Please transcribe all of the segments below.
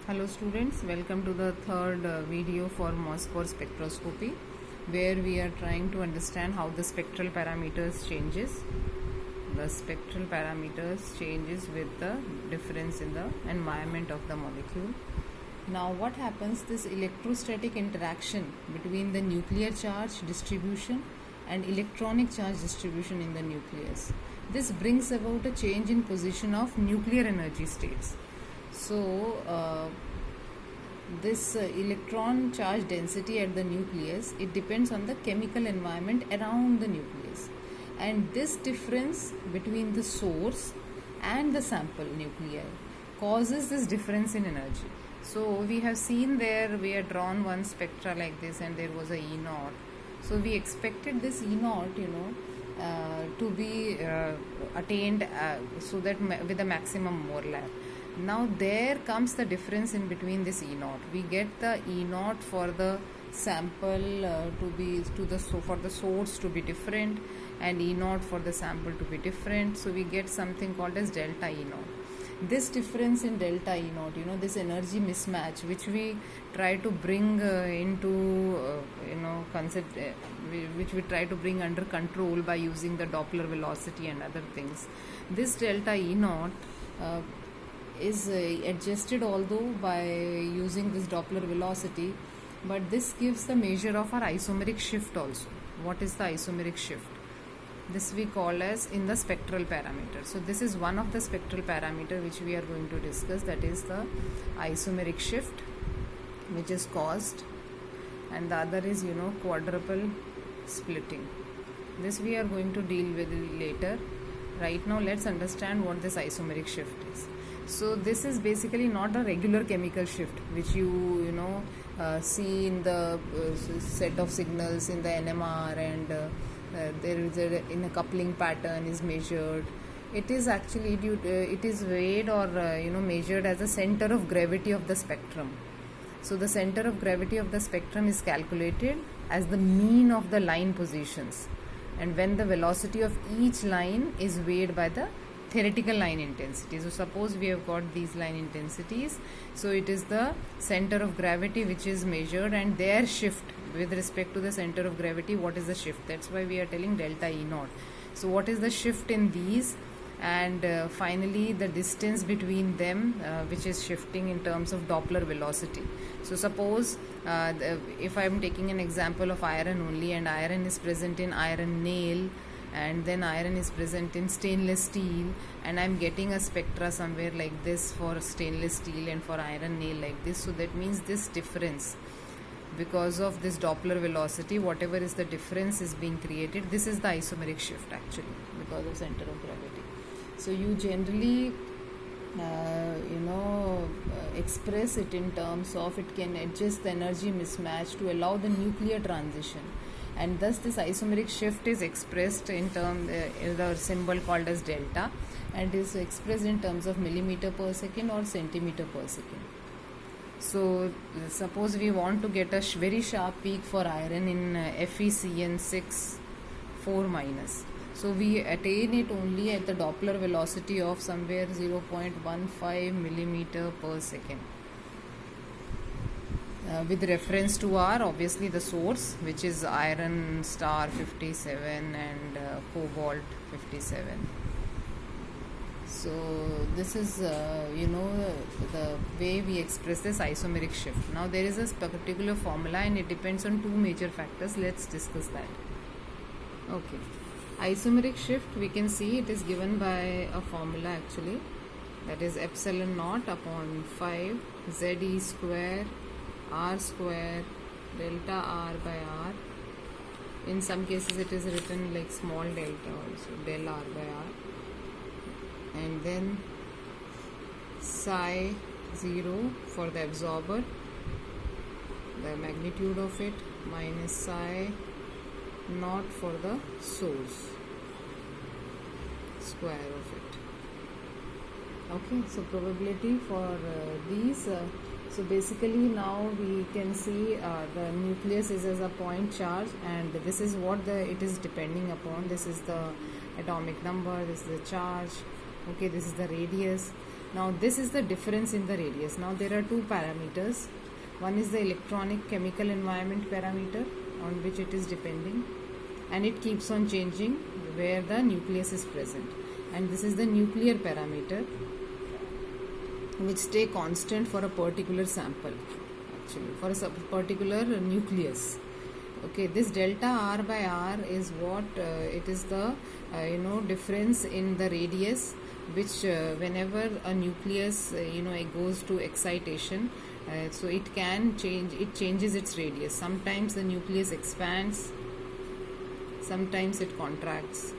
Hello students, welcome to the third video for MOSFET spectroscopy, where we are trying to understand how the spectral parameters changes. The spectral parameters changes with the difference in the environment of the molecule. Now what happens, this electrostatic interaction between the nuclear charge distribution and electronic charge distribution in the nucleus. This brings about a change in position of nuclear energy states. So this electron charge density at the nucleus, it depends on the chemical environment around the nucleus, and this difference between the source and the sample nuclei causes this difference in energy. So we have seen there, we had drawn one spectra like this, and there was a E naught. So we expected this E naught, to be attained so that with a maximum overlap. Now there comes the difference in between this E naught. We get the E naught for the sample for the source to be different, and E naught for the sample to be different. So we get something called as delta E naught. This difference in delta E naught, this energy mismatch, which we try to bring which we try to bring under control by using the Doppler velocity and other things. This delta E naught is adjusted although by using this Doppler velocity, but this gives the measure of our isomeric shift also. What is the isomeric shift? This we call as in the spectral parameter. So this is one of the spectral parameter which we are going to discuss, that is the isomeric shift, which is caused, and the other is quadruple splitting. This we are going to deal with later. Right now let's understand what this isomeric shift is. So this is basically not a regular chemical shift which you see in the set of signals in the NMR, and there is in a coupling pattern is measured. It is actually it is weighed or measured as the center of gravity of the spectrum. So the center of gravity of the spectrum is calculated as the mean of the line positions, and when the velocity of each line is weighed by the theoretical line intensity. So suppose we have got these line intensities, so it is the center of gravity which is measured, and their shift with respect to the center of gravity, what is the shift? That's why we are telling delta E naught. So what is the shift in these, and finally the distance between them, which is shifting in terms of Doppler velocity. So suppose if I am taking an example of iron only, and iron is present in iron nail, and then iron is present in stainless steel, and I am getting a spectra somewhere like this for stainless steel and for iron nail like this. So that means this difference, because of this Doppler velocity, whatever is the difference is being created. This is the isomeric shift actually, because of center of gravity. So you generally express it in terms of, it can adjust the energy mismatch to allow the nuclear transition, and thus this isomeric shift is expressed in terms the symbol called as delta, and is expressed in terms of millimeter per second or centimeter per second. So suppose we want to get a very sharp peak for iron in FeCN6 4-. So we attain it only at the Doppler velocity of somewhere 0.15 millimeter per second. With reference to our, obviously, the source, which is iron star 57 and cobalt 57. So this is the way we express this isomeric shift. Now there is a particular formula, and it depends on two major factors. Let's discuss that. Okay, isomeric shift, we can see it is given by a formula actually, that is epsilon naught upon 5 ZE square R square delta R by R. In some cases it is written like small delta also, del R by R, and then psi 0 for the absorber, the magnitude of it, minus psi naught for the source, square of it. Okay, so probability for these. So basically now we can see the nucleus is as a point charge, and this is what it is depending upon. This is the atomic number, this is the charge, okay, this is the radius. Now this is the difference in the radius. Now there are two parameters. One is the electronic chemical environment parameter, on which it is depending, and it keeps on changing where the nucleus is present. And this is the nuclear parameter, which stay constant for a particular sample, actually for a particular nucleus. Okay, this delta r by r is what it is the difference in the radius, which whenever a nucleus it goes to excitation, so it can change, it changes its radius. Sometimes the nucleus expands, sometimes it contracts.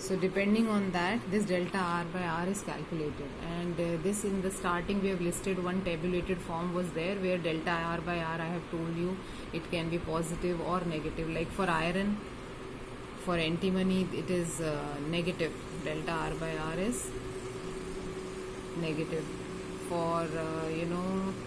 So depending on that, this delta r by r is calculated. And this, in the starting we have listed one tabulated form was there, where delta r by r, I have told you, it can be positive or negative. Like for iron, for antimony, it is negative. Delta r by r is negative. For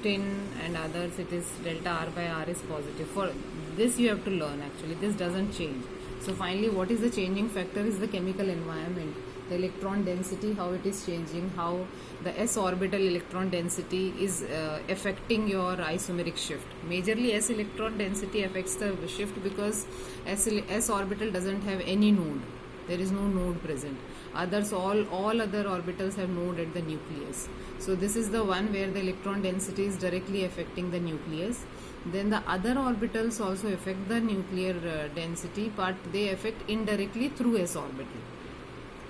tin and others, it is delta r by r is positive. For this you have to learn, actually this doesn't change. So finally, what is the changing factor is the chemical environment, the electron density, how it is changing, how the s orbital electron density is affecting your isomeric shift. Majorly s electron density affects the shift because s orbital doesn't have any node. There is no node present. Others, all other orbitals have node at the nucleus. So this is the one where the electron density is directly affecting the nucleus. Then the other orbitals also affect the nuclear density, but they affect indirectly through s orbital.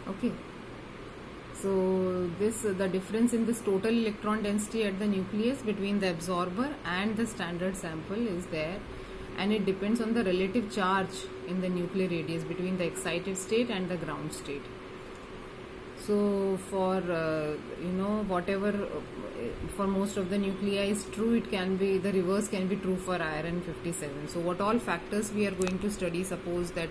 Okay. So this, the difference in this total electron density at the nucleus between the absorber and the standard sample is there, and it depends on the relative charge in the nuclear radius between the excited state and the ground state. So for whatever for most of the nuclei is true, it can be, the reverse can be true for iron 57. So what all factors we are going to study? Suppose that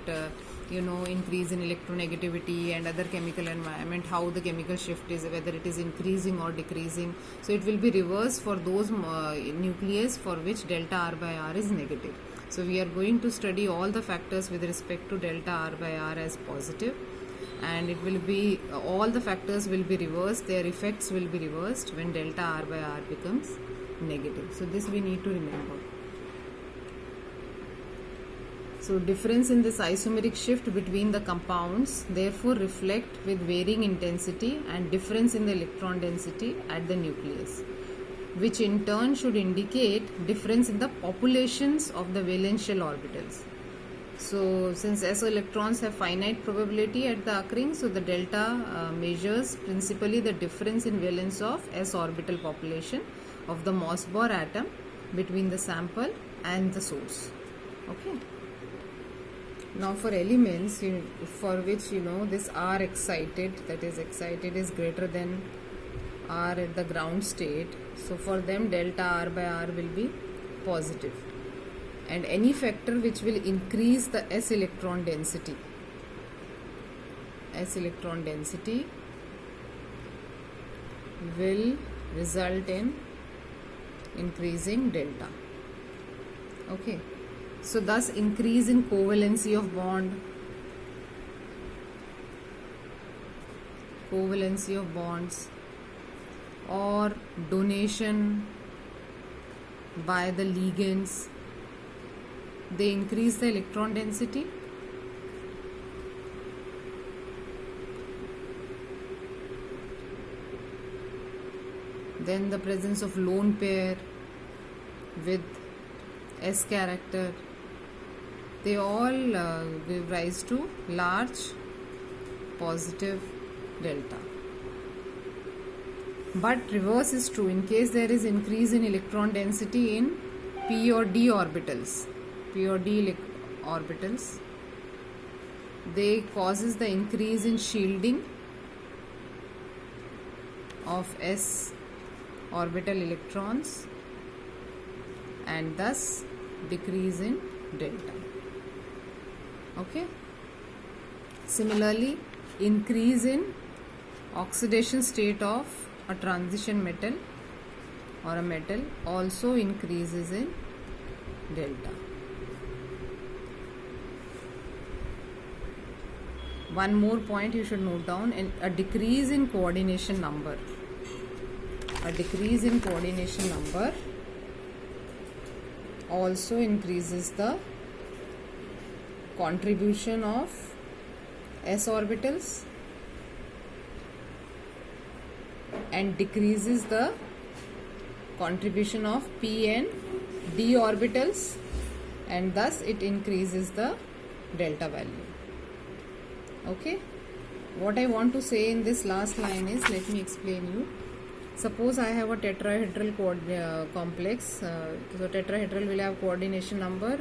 increase in electronegativity and other chemical environment, how the chemical shift is, whether it is increasing or decreasing. So it will be reverse for those nucleus for which delta r by r is negative. So we are going to study all the factors with respect to delta r by r as positive, and it will be, all the factors will be reversed, their effects will be reversed when delta r by r becomes negative. So this we need to remember. So difference in this isomeric shift between the compounds therefore reflect with varying intensity and difference in the electron density at the nucleus, which in turn should indicate difference in the populations of the valential orbitals. So since s electrons have finite probability at the occurring, so the delta measures principally the difference in valence of s orbital population of the Mossbauer atom between the sample and the source. Okay. Now for elements for which this R excited, that is excited is greater than R at the ground state, so for them delta R by R will be positive. And any factor which will increase the s electron density will result in increasing delta. Okay. So thus increase in covalency of bonds or donation by the ligands, they increase the electron density. Then the presence of lone pair with S character, they all give rise to large positive delta. But reverse is true. In case there is increase in electron density in p or d orbitals, they causes the increase in shielding of s orbital electrons and thus decrease in delta. Okay. Similarly, increase in oxidation state of a transition metal or a metal also increases in delta. one more point you should note down, and a decrease in coordination number. A decrease in coordination number also increases the contribution of s orbitals and decreases the contribution of p and d orbitals, and thus it increases the delta value. Okay, what I want to say in this last line is, let me explain you. Suppose I have a tetrahedral complex. So tetrahedral will have coordination number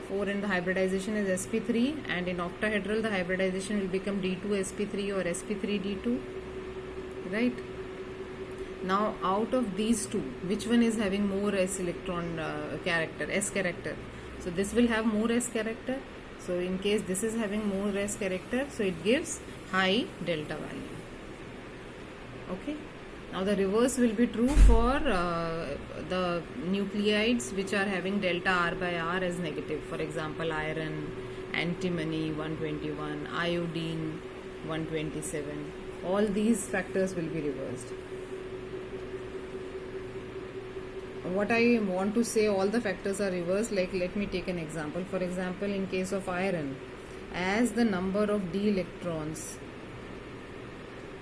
4, and the hybridization is sp3, and in octahedral the hybridization will become d2 sp3 or sp3 d2, right? Now out of these two, which one is having more s electron character, s character? So this will have more s character. So in case this is having more s character, so it gives high delta value. Okay, now the reverse will be true for the nucleides which are having delta r by r as negative. For example, iron, antimony 121, iodine 127. All these factors will be reversed. What I want to say, all the factors are reversed. Like, let me take an example. For example, in case of iron, as the number of d electrons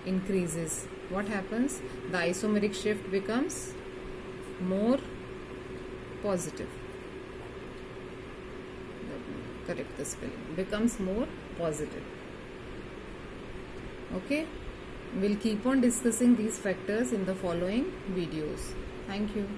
increases, what happens? The isomeric shift becomes more positive. Correct the spelling. Becomes more positive. Okay, we'll keep on discussing these factors in the following videos. Thank you.